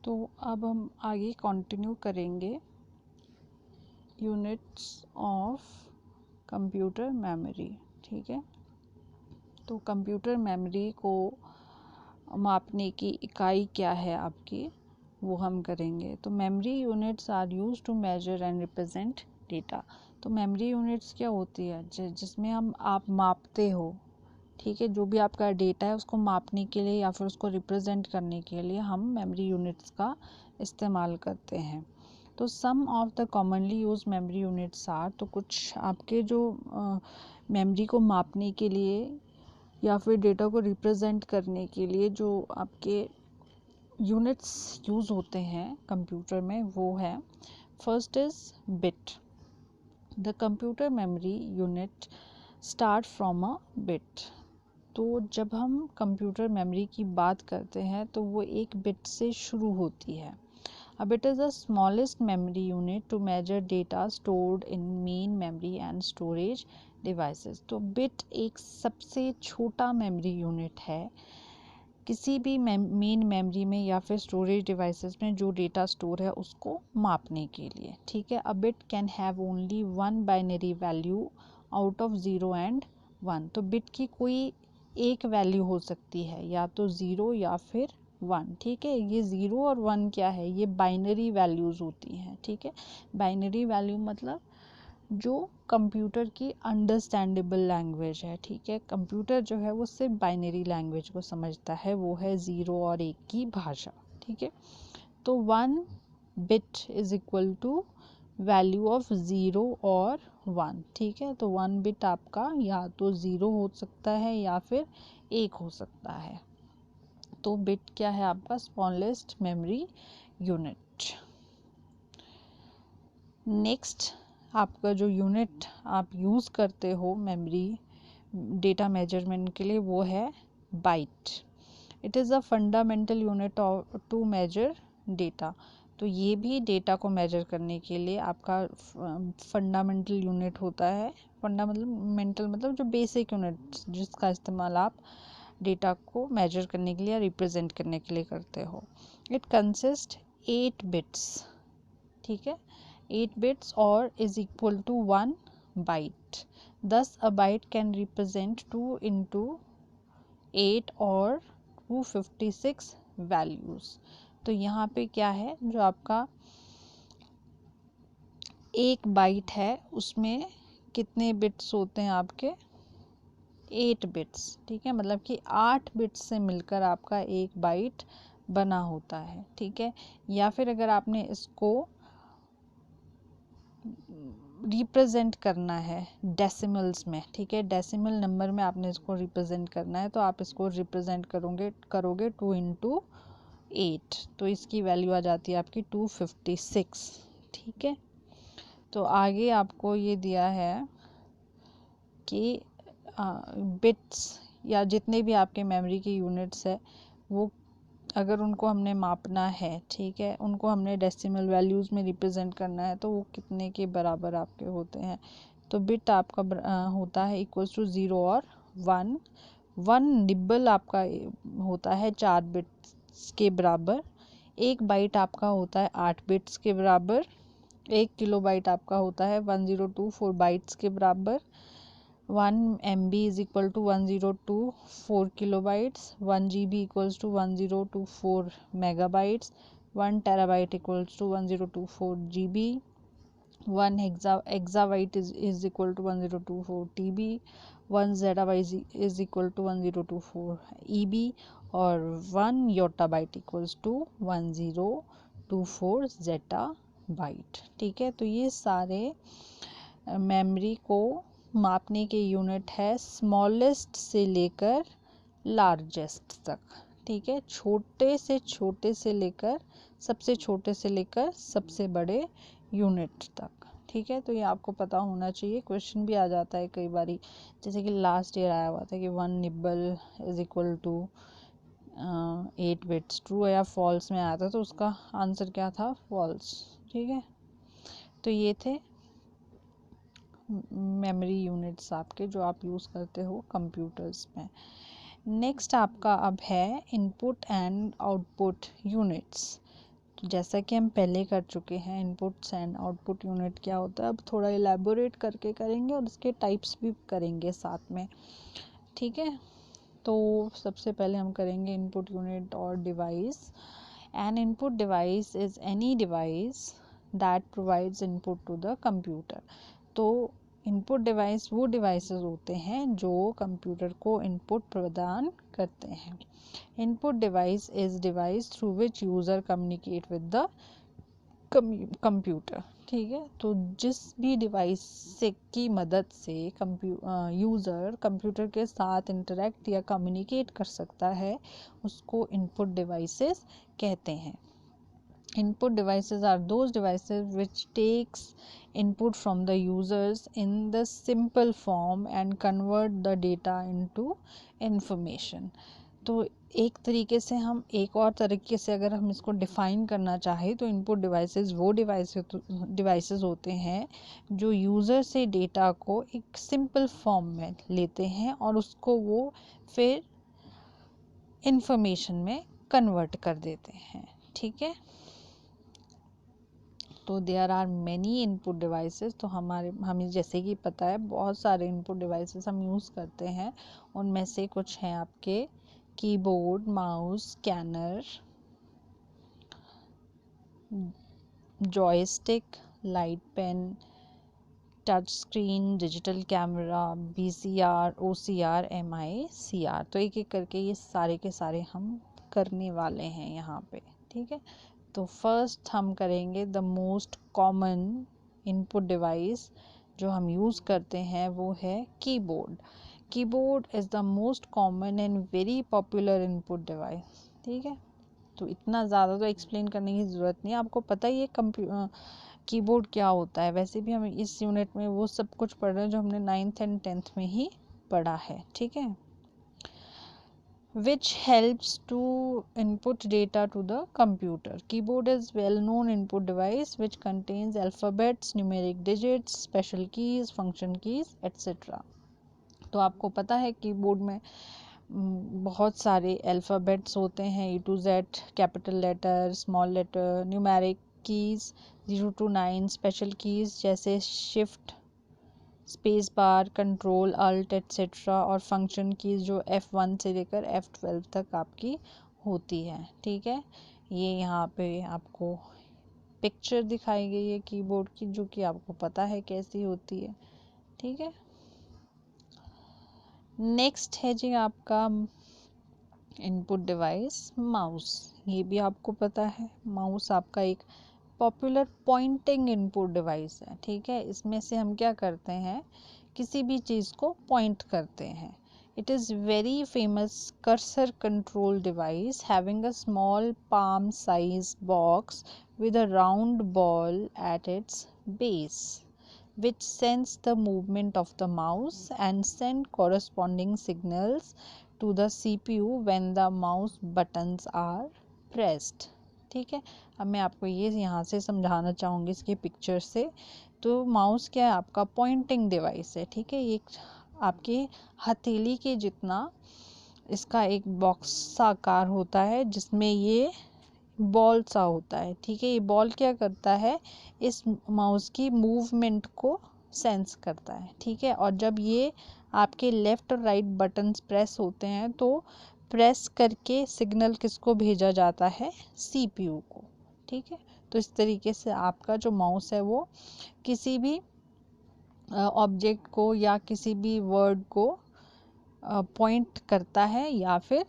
तो अब हम आगे कंटिन्यू करेंगे यूनिट्स ऑफ कंप्यूटर मेमोरी। ठीक है, तो कंप्यूटर मेमोरी को मापने की इकाई क्या है आपकी, वो हम करेंगे। तो memory units are used to measure and represent data. तो मेमोरी यूनिट्स क्या होती है, जिसमें आप मापते हो। ठीक है, जो भी आपका डेटा है उसको मापने के लिए या फिर उसको रिप्रेजेंट करने के लिए हम मेमोरी यूनिट्स का इस्तेमाल करते हैं। तो some of the commonly use memory units are, तो कुछ आपके जो मेमोरी को मापने के लिए या फिर डेटा को रिप्रेजेंट करने के लिए जो आपके यूनिट्स यूज़ होते हैं कंप्यूटर में, वो है first is bit. The computer memory unit start from a bit. तो जब हम कंप्यूटर मेमोरी की बात करते हैं तो वो एक बिट से शुरू होती है। A bit is the smallest memory unit to measure data stored in main memory and storage devices। तो बिट एक सबसे छोटा मेमोरी यूनिट है किसी भी मेन मेमोरी में या फिर स्टोरेज डिवाइसेस में जो डेटा स्टोर है उसको मापने के लिए। ठीक है, a bit can have only one binary value out of 0 and 1। तो बिट की कोई एक वैल्यू हो सकती है, या तो 0 या फिर 1। ठीक है, ये 0 और 1 क्या है, ये बाइनरी वैल्यूज़ होती हैं। ठीक है, बाइनरी वैल्यू मतलब जो कंप्यूटर की अंडरस्टैंडेबल लैंग्वेज है। ठीक है, कंप्यूटर जो है वो सिर्फ बाइनरी लैंग्वेज को समझता है, वो है 0 और 1 की भाषा। ठीक है, तो 1 bit is equal to value of 0 और 1। ठीक है, तो 1 बिट आपका या तो 0 हो सकता है या फिर 1 हो सकता है। तो बिट क्या है आपका स्मॉलेस्ट मेमोरी यूनिट। नेक्स्ट आपका जो यूनिट आप यूज़ करते हो मेमोरी डेटा मेजरमेंट के लिए वो है byte. It is a fundamental unit to measure data. तो ये भी डेटा को मेजर करने के लिए आपका फंडामेंटल यूनिट होता है। फंडामेंटल मतलब जो बेसिक यूनिट जिसका इस्तेमाल आप डेटा को मेजर करने के लिए या रिप्रेजेंट करने के लिए करते हो। It consist 8 bits. ठीक है, 8 bits or is equal to 1 byte. Thus a byte can represent 2 into 8 or 256 values। तो यहाँ पे क्या है, जो आपका एक बाइट है उसमें कितने बिट्स होते हैं आपके 8 बिट्स। ठीक है, मतलब कि 8 बिट्स से मिलकर आपका एक बाइट बना होता है। ठीक है, या फिर अगर आपने इसको रिप्रेजेंट करना है डेसिमल्स में। ठीक है, डेसिमल नंबर में आपने इसको रिप्रेजेंट करना है, तो आप इसको रिप्रेजेंट करोगे 2 इंटू 8, तो इसकी वैल्यू आ जाती है आपकी 256। ठीक है, तो आगे आपको ये दिया है कि बिट्स या जितने भी आपके मेमोरी की यूनिट्स है वो अगर उनको हमने मापना है, ठीक है, उनको हमने डेसिमल वैल्यूज़ में रिप्रेजेंट करना है, तो वो कितने के बराबर आपके होते हैं। तो बिट आपका होता है इक्वल्स टू 0 और 1। 1 निब्बल आपका होता है 4 बिट्स के बराबर। एक बाइट आपका होता है 8 बिट्स के बराबर। 1 किलोबाइट आपका होता है 1024 बाइट्स के बराबर। 1 MB is equal to 1024 kilobytes, 1 GB equals to 1024 megabytes, 1 terabyte equals to 1024 GB, 1 exabyte is equal to 1024 TB, 1 zettabyte is equal to 1024 EB और 1 yottabyte equals to 1024 zettabyte। ठीक है, तो ये सारे मेमोरी को मापने के यूनिट है स्मॉलेस्ट से लेकर लार्जेस्ट तक। ठीक है, छोटे से लेकर सबसे बड़े यूनिट तक। ठीक है, तो ये आपको पता होना चाहिए, क्वेश्चन भी आ जाता है कई बारी, जैसे कि लास्ट ईयर आया हुआ था कि 1 nibble is equal to 8 bits. True या फॉल्स में आया था, तो उसका आंसर क्या था, फॉल्स। ठीक है, तो ये थे मेमोरी यूनिट्स आपके जो आप यूज़ करते हो कंप्यूटर्स में। नेक्स्ट आपका अब है इनपुट एंड आउटपुट यूनिट्स। तो जैसा कि हम पहले कर चुके हैं, इनपुट्स एंड आउटपुट यूनिट क्या होता है, अब थोड़ा इलेबोरेट करके करेंगे और उसके टाइप्स भी करेंगे साथ में, ठीक है। तो सबसे पहले हम करेंगे इनपुट यूनिट और device. An input device is any device that provides input to the computer. तो इनपुट डिवाइस वो डिवाइसेस होते हैं जो कंप्यूटर को इनपुट प्रदान करते हैं। Input device is device through which user communicate with the computer, ठीक है। तो जिस भी डिवाइस से की मदद से यूज़र कंप्यूटर के साथ इंटरेक्ट या कम्युनिकेट कर सकता है उसको इनपुट डिवाइसेस कहते हैं। Input devices are those devices which takes input from the users in the simple form and convert the data into information। तो एक तरीके से हम एक और तरीके से अगर हम इसको डिफ़ाइन करना चाहें तो इनपुट डिवाइसेस वो डिवाइसेस होते हैं जो यूज़र से डेटा को एक सिंपल फॉर्म में लेते हैं और उसको वो फिर इंफॉर्मेशन में कन्वर्ट कर देते हैं, ठीक है। तो there are many input devices. तो हमें जैसे कि पता है बहुत सारे इनपुट डिवाइसेस हम यूज़ करते हैं। उनमें से कुछ हैं आपके keyboard, mouse, scanner, joystick, light pen, touch screen, digital camera, VCR, OCR, MI, CR। तो एक एक करके ये सारे के सारे हम करने वाले हैं यहाँ पे, ठीक है। तो फर्स्ट हम करेंगे the most common input device जो हम यूज़ करते हैं वो है keyboard. Keyboard is the most common and very popular input device, ठीक है। तो इतना ज़्यादा तो एक्सप्लेन करने की ज़रूरत नहीं है, आपको पता ही है कीबोर्ड क्या होता है। वैसे भी हम इस यूनिट में वो सब कुछ पढ़ रहे हैं जो हमने 9th एंड 10th में ही पढ़ा है, ठीक है। which helps to input data to the computer. Keyboard is well-known input device which contains alphabets, numeric digits, special keys, function keys, etc. तो आपको पता है कीबोर्ड में बहुत सारे अल्फ़ाबेट्स होते हैं, E to Z, capital letter, small letter, numeric keys 0 to 9, special keys जैसे shift, space bar, control, alt etcetera, और फंक्शन कीज़ जो F1 से लेकर F12 तक आपकी होती है, ठीक है। ये यहाँ पे आपको पिक्चर दिखाई गई है कीबोर्ड की जो कि आपको पता है कैसी होती है, ठीक है। नेक्स्ट है जी आपका इनपुट डिवाइस माउस। ये भी आपको पता है माउस आपका एक पॉपुलर पॉइंटिंग इनपुट डिवाइस है, ठीक है। इसमें से हम क्या करते हैं, किसी भी चीज़ को पॉइंट करते हैं। It is very famous cursor control device having a small palm size box with a round ball at its base which sends the movement of the mouse and send corresponding signals to the CPU when the mouse buttons are pressed, ठीक है। अब मैं आपको ये यहाँ से समझाना चाहूँगी इसके पिक्चर से। तो माउस क्या है, आपका पॉइंटिंग डिवाइस है, ठीक है। ये आपके हथेली के जितना इसका एक बॉक्स सा आकार होता है जिसमें ये बॉल सा होता है, ठीक है। ये बॉल क्या करता है, इस माउस की मूवमेंट को सेंस करता है, ठीक है। और जब ये आपके लेफ़्ट और राइट बटन्स प्रेस होते हैं तो प्रेस करके सिग्नल किसको भेजा जाता है, CPU को, ठीक है। तो इस तरीके से आपका जो माउस है वो किसी भी ऑब्जेक्ट को या किसी भी वर्ड को पॉइंट करता है, या फिर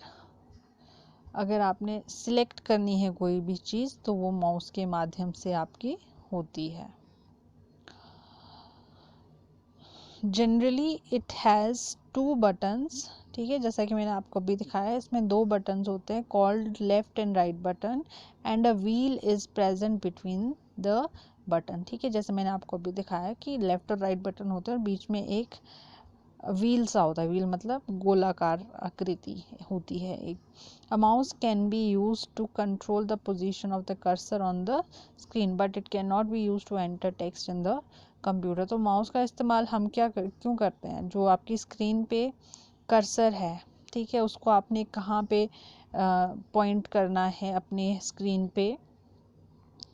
अगर आपने सिलेक्ट करनी है कोई भी चीज़ तो वो माउस के माध्यम से आपकी होती है। जनरली इट हैज़ 2 बटन्स, ठीक है। जैसा कि मैंने आपको अभी दिखाया है, इसमें 2 बटन्स होते हैं called left and right button and a wheel is present between the button, ठीक है। जैसे मैंने आपको अभी दिखाया कि लेफ़्ट और राइट बटन होते हैं और बीच में एक व्हील सा होता है, व्हील मतलब गोलाकार आकृति होती है एक। A mouse can be use to control the position of the cursor on the screen but it can not be use to enter text in the computer. तो माउस का इस्तेमाल हम क्यों करते हैं, जो आपकी स्क्रीन पे कर्सर है, ठीक है, उसको आपने कहाँ पे पॉइंट करना है अपने स्क्रीन पे,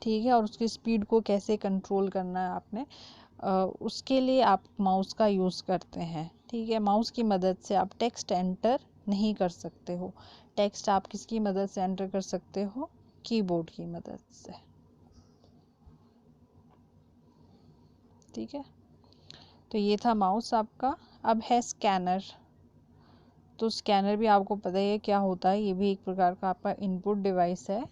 ठीक है, और उसकी स्पीड को कैसे कंट्रोल करना है आपने, उसके लिए आप माउस का यूज़ करते हैं। ठीक है, माउस की मदद से आप टेक्स्ट एंटर नहीं कर सकते हो। टेक्स्ट आप किसकी मदद से एंटर कर सकते हो, कीबोर्ड की मदद से। ठीक है, तो ये था माउस आपका। अब है स्कैनर। तो स्कैनर भी आपको पता ही है क्या होता है, ये भी एक प्रकार का आपका इनपुट डिवाइस है।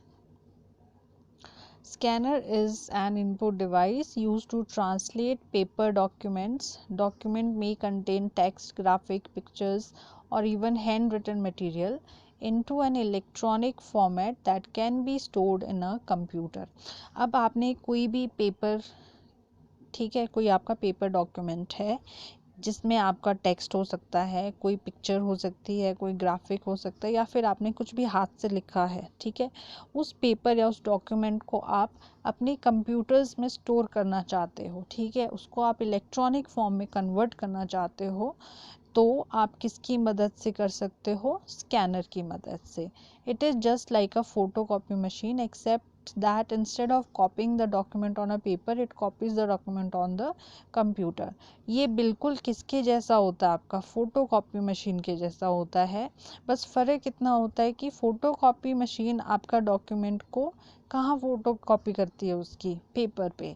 Scanner is an input device used to translate paper documents. Document may contain text, graphic, pictures, or even handwritten material into an electronic format that can be stored in a computer. अब आपने कोई भी paper, ठीक है, कोई आपका paper document है जिसमें आपका टेक्स्ट हो सकता है, कोई पिक्चर हो सकती है, कोई ग्राफिक हो सकता है, या फिर आपने कुछ भी हाथ से लिखा है। ठीक है, उस पेपर या उस डॉक्यूमेंट को आप अपने कंप्यूटर्स में स्टोर करना चाहते हो। ठीक है, उसको आप इलेक्ट्रॉनिक फॉर्म में कन्वर्ट करना चाहते हो, तो आप किसकी मदद से कर सकते हो, स्कैनर की मदद से। It is just like a photo copy machine except that instead of copying the document on a paper it copies the document on the computer. ये बिल्कुल किसके जैसा होता है, आपका फोटो कॉपी मशीन के जैसा होता है। बस फ़र्क इतना होता है कि फ़ोटो कॉपी मशीन आपका डॉक्यूमेंट को कहाँ फ़ोटो कॉपी करती है, उसकी पेपर पे,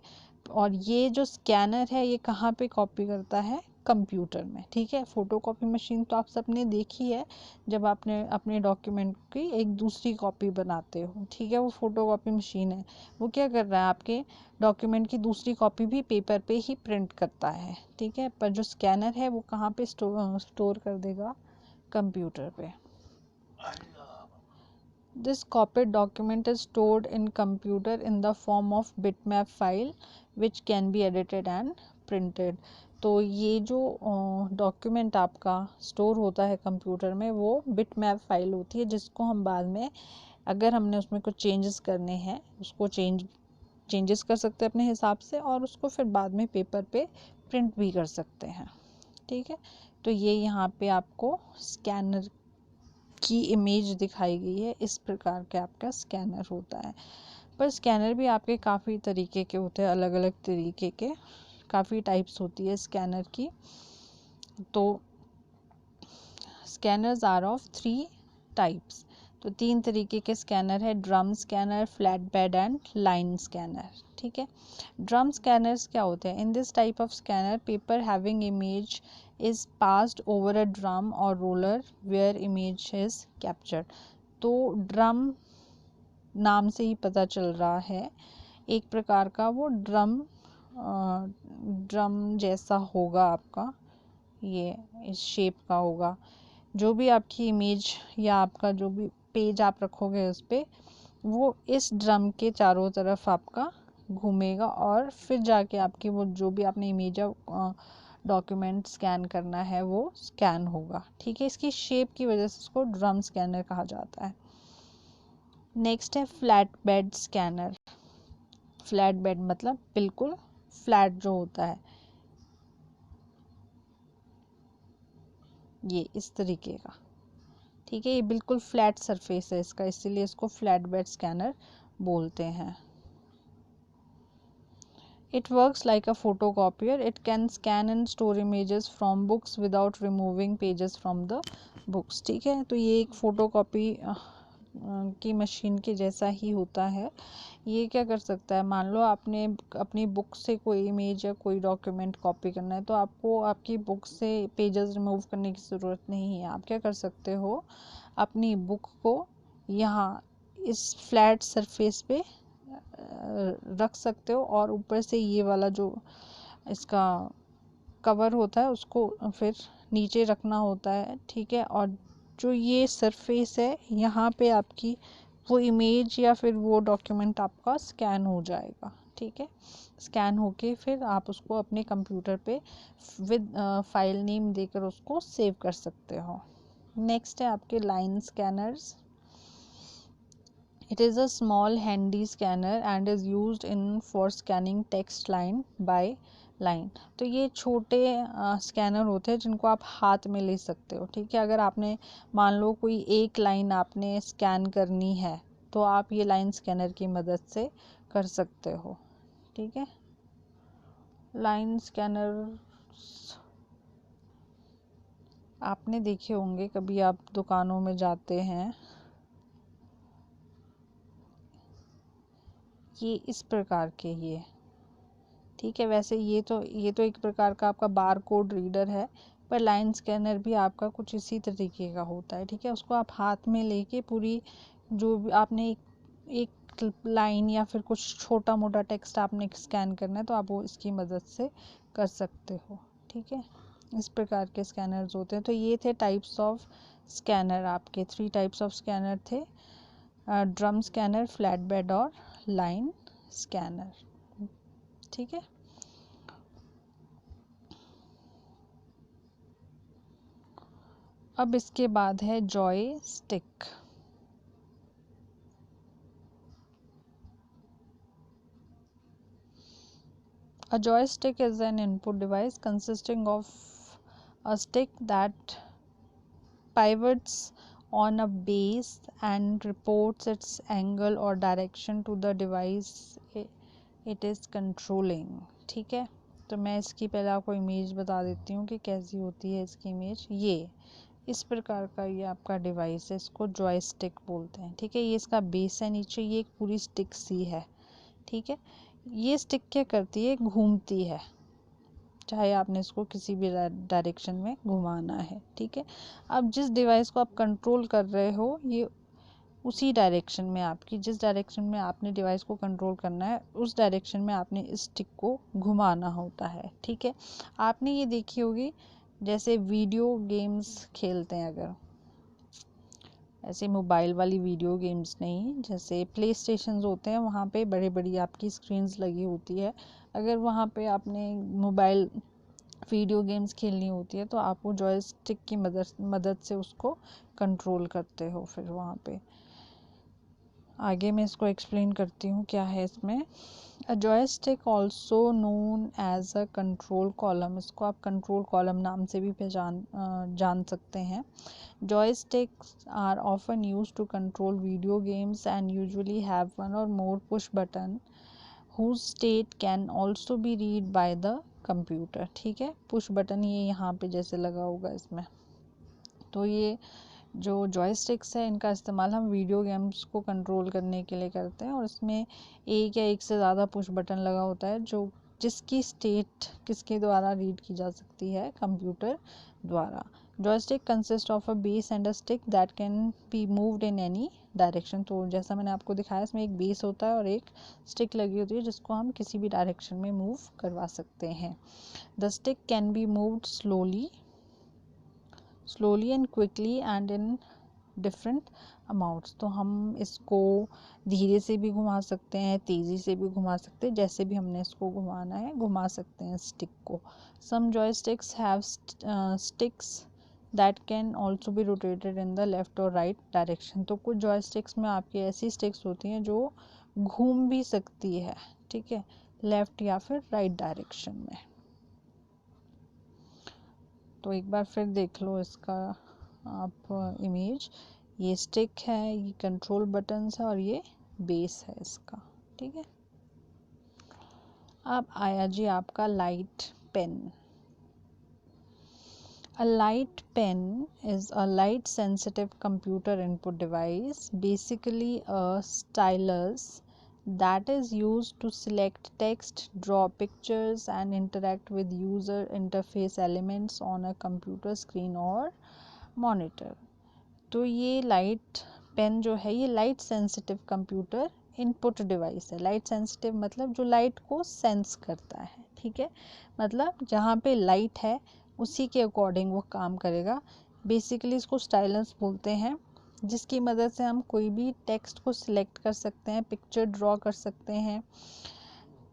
और ये जो स्कैनर है ये कहाँ पे कॉपी करता है, कंप्यूटर में। ठीक है, फ़ोटो कॉपी मशीन तो आप सबने देखी है, जब आपने अपने डॉक्यूमेंट की एक दूसरी कॉपी बनाते हो। ठीक है, वो फ़ोटो कॉपी मशीन है, वो क्या कर रहा है, आपके डॉक्यूमेंट की दूसरी कॉपी भी पेपर पे ही प्रिंट करता है। ठीक है, पर जो स्कैनर है वो कहाँ पे स्टोर कर देगा, कंप्यूटर पे। This copied document is stored in computer in the form of bitmap file which can be edited and printed. तो ये जो डॉक्यूमेंट आपका स्टोर होता है कंप्यूटर में, वो बिटमैप फाइल होती है, जिसको हम बाद में अगर हमने उसमें कुछ चेंजेस करने हैं उसको चेंजेस कर सकते हैं अपने हिसाब से, और उसको फिर बाद में पेपर पे प्रिंट भी कर सकते हैं। ठीक है, तो ये यहाँ पे आपको स्कैनर की इमेज दिखाई गई है। इस प्रकार के आपका स्कैनर होता है। पर स्कैनर भी आपके काफ़ी तरीके के होते हैं, अलग अलग तरीके के, काफ़ी टाइप्स होती है स्कैनर की। तो स्कैनर्स आर ऑफ 3 टाइप्स। तो 3 तरीके के स्कैनर है, drum scanner, flat bed and line scanner. ठीक है, ड्रम स्कैनर्स क्या होते हैं, in this type of scanner paper having image is passed over a drum or roller where image is captured. तो ड्रम नाम से ही पता चल रहा है, एक प्रकार का वो ड्रम जैसा होगा आपका, ये इस शेप का होगा। जो भी आपकी इमेज या आपका जो भी पेज आप रखोगे उस पर, वो इस ड्रम के चारों तरफ आपका घूमेगा, और फिर जाके आपकी वो जो भी आपने इमेज डॉक्यूमेंट स्कैन करना है वो स्कैन होगा। ठीक है, इसकी शेप की वजह से इसको ड्रम स्कैनर कहा जाता है। नेक्स्ट है flat bed scanner. Flat bed मतलब बिल्कुल फ्लैट जो होता है, ये इस तरीके का। ठीक है, ये बिल्कुल फ्लैट सरफेस है इसका, इसीलिए इसको फ्लैट बेड स्कैनर बोलते हैं। It works like a photocopier. It can scan and store images from books without removing pages from the books. ठीक है, तो ये एक फ़ोटोकॉपी की मशीन के जैसा ही होता है। ये क्या कर सकता है, मान लो आपने अपनी बुक से कोई इमेज या कोई डॉक्यूमेंट कॉपी करना है, तो आपको आपकी बुक से पेजेस रिमूव करने की ज़रूरत नहीं है। आप क्या कर सकते हो, अपनी बुक को यहाँ इस फ्लैट सरफेस पे रख सकते हो, और ऊपर से ये वाला जो इसका कवर होता है उसको फिर नीचे रखना होता है। ठीक है, और जो ये सरफेस है यहाँ पे आपकी वो इमेज या फिर वो डॉक्यूमेंट आपका स्कैन हो जाएगा। ठीक है, स्कैन होके फिर आप उसको अपने कंप्यूटर पे विद फाइल नेम देकर उसको सेव कर सकते हो। नेक्स्ट है आपके line scanners. It is a small handy scanner and is used in for scanning text line by line. तो ये छोटे स्कैनर होते हैं जिनको आप हाथ में ले सकते हो। ठीक है, अगर आपने मान लो कोई एक लाइन आपने स्कैन करनी है, तो आप ये लाइन स्कैनर की मदद से कर सकते हो। ठीक है, लाइन स्कैनर आपने देखे होंगे, कभी आप दुकानों में जाते हैं, ये इस प्रकार के ये। ठीक है, वैसे ये तो एक प्रकार का आपका बार कोड रीडर है, पर लाइन स्कैनर भी आपका कुछ इसी तरीके का होता है। ठीक है, उसको आप हाथ में लेके पूरी जो भी आपने एक लाइन या फिर कुछ छोटा मोटा टेक्स्ट आपने स्कैन करना है तो आप वो इसकी मदद से कर सकते हो। ठीक है, इस प्रकार के स्कैनर्स होते हैं। तो ये थे टाइप्स ऑफ स्कैनर, आपके 3 टाइप्स ऑफ स्कैनर थे, ड्रम स्कैनर, फ्लैट बेड और लाइन स्कैनर। ठीक है, अब इसके बाद है Joy stick. A joystick is an input device consisting of a stick that pivots on a base and reports its angle or direction to the device it is controlling। ठीक है, तो मैं इसकी पहले आपको इमेज बता देती हूँ कि कैसी होती है इसकी इमेज। ये इस प्रकार का ये आपका डिवाइस है, इसको जॉयस्टिक बोलते हैं। ठीक है, ये इसका बेस है, नीचे ये एक पूरी स्टिक सी है। ठीक है, ये स्टिक क्या करती है, घूमती है, चाहे आपने इसको किसी भी डायरेक्शन में घुमाना है। ठीक है, अब जिस डिवाइस को आप कंट्रोल कर रहे हो ये उसी डायरेक्शन में, आपकी जिस डायरेक्शन में आपने डिवाइस को कंट्रोल करना है उस डायरेक्शन में आपने इस स्टिक को घुमाना होता है। ठीक है, आपने ये देखी होगी जैसे वीडियो गेम्स खेलते हैं, अगर ऐसे मोबाइल वाली वीडियो गेम्स नहीं, जैसे प्ले स्टेशन होते हैं वहाँ पे बड़ी बड़ी आपकी स्क्रीन्स लगी होती है, अगर वहाँ पे आपने मोबाइल वीडियो गेम्स खेलनी होती है तो आप वो जॉयस्टिक की मदद से उसको कंट्रोल करते हो। फिर वहाँ पे आगे मैं इसको एक्सप्लेन करती हूँ क्या है इसमें। A joystick also known as a control column, इसको आप कंट्रोल कॉलम नाम से भी जान सकते हैं। Joysticks are often used to control video games and usually have one or more push button whose state can also be read by the computer। ठीक है, पुश बटन ये यहाँ पे जैसे लगा होगा इसमें। तो ये जो जॉयस्टिक्स है इनका इस्तेमाल हम वीडियो गेम्स को कंट्रोल करने के लिए करते हैं, और इसमें एक या एक से ज़्यादा पुश बटन लगा होता है जो जिसकी स्टेट किसके द्वारा रीड की जा सकती है, कंप्यूटर द्वारा। Joystick consist of a base and a stick that can be moved in any direction. तो जैसा मैंने आपको दिखाया इसमें एक बेस होता है और एक स्टिक लगी होती है जिसको हम किसी भी डायरेक्शन में मूव करवा सकते हैं। The stick can be moved slowly and quickly and in different amounts. तो हम इसको धीरे से भी घुमा सकते हैं, तेज़ी से भी घुमा सकते हैं, जैसे भी हमने इसको घुमाना है घुमा सकते हैं स्टिक को। Some joysticks have sticks that can also be rotated in the left और राइट डायरेक्शन। तो कुछ जॉयस्टिक्स में आपकी ऐसी स्टिक्स होती हैं जो घूम भी सकती है। ठीक है, लेफ्ट या फिर राइट डायरेक्शन में। तो एक बार फिर देख लो इसका आप इमेज, ये स्टिक है, ये कंट्रोल बटन्स है और ये बेस है इसका। ठीक है, अब आया जी आपका light pen. A light pen is a light sensitive computer input device, basically a stylus that is used to select text, draw pictures and interact with user interface elements on a computer screen or monitor। तो ये light pen जो है ये light sensitive computer input device है। Light sensitive मतलब जो light को sense करता है। ठीक है, मतलब जहाँ पे लाइट है उसी के अकॉर्डिंग वो काम करेगा। बेसिकली इसको स्टाइलस बोलते हैं, जिसकी मदद से हम कोई भी टेक्स्ट को सिलेक्ट कर सकते हैं, पिक्चर ड्रॉ कर सकते हैं।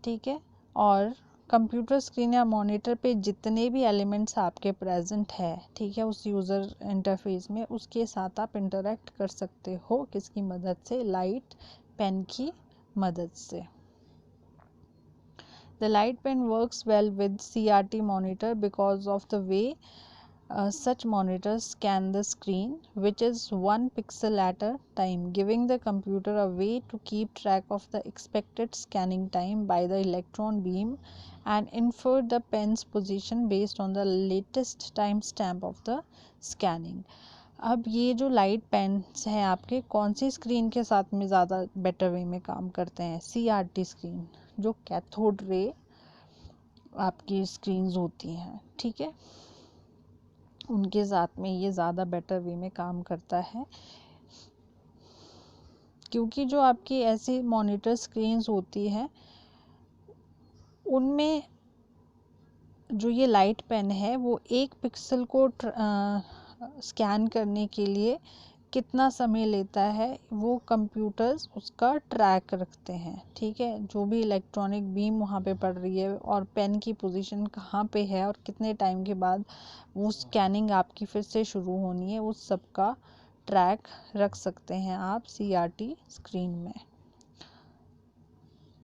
ठीक है, और कंप्यूटर स्क्रीन या मॉनिटर पे जितने भी एलिमेंट्स आपके प्रेजेंट है, ठीक है, उस यूज़र इंटरफेस में उसके साथ आप इंटरेक्ट कर सकते हो। किसकी मदद से, लाइट पेन की मदद से। The light pen works well with CRT monitor because of the way Such monitors scan the screen, which is 1 pixel at a time, giving the computer a way to keep track of the expected scanning time by the electron beam and infer the pen's position based on the latest timestamp of the scanning. अब ये जो light pens हैं आपके कौन सी screen के साथ में ज़्यादा बेटर वे में काम करते हैं? CRT स्क्रीन, जो कैथोड रे आपकी स्क्रीन्स होती हैं, ठीक है, उनके साथ में ये ज़्यादा बेटर वे में काम करता है, क्योंकि जो आपकी ऐसी मॉनिटर स्क्रीन्स होती हैं उनमें जो ये लाइट पेन है वो 1 पिक्सल को स्कैन करने के लिए कितना समय लेता है वो कंप्यूटर्स उसका ट्रैक रखते हैं, ठीक है। जो भी इलेक्ट्रॉनिक बीम वहाँ पे पड़ रही है और पेन की पोजीशन कहाँ पे है और कितने टाइम के बाद वो स्कैनिंग आपकी फिर से शुरू होनी है, उस सब का ट्रैक रख सकते हैं आप CRT स्क्रीन में।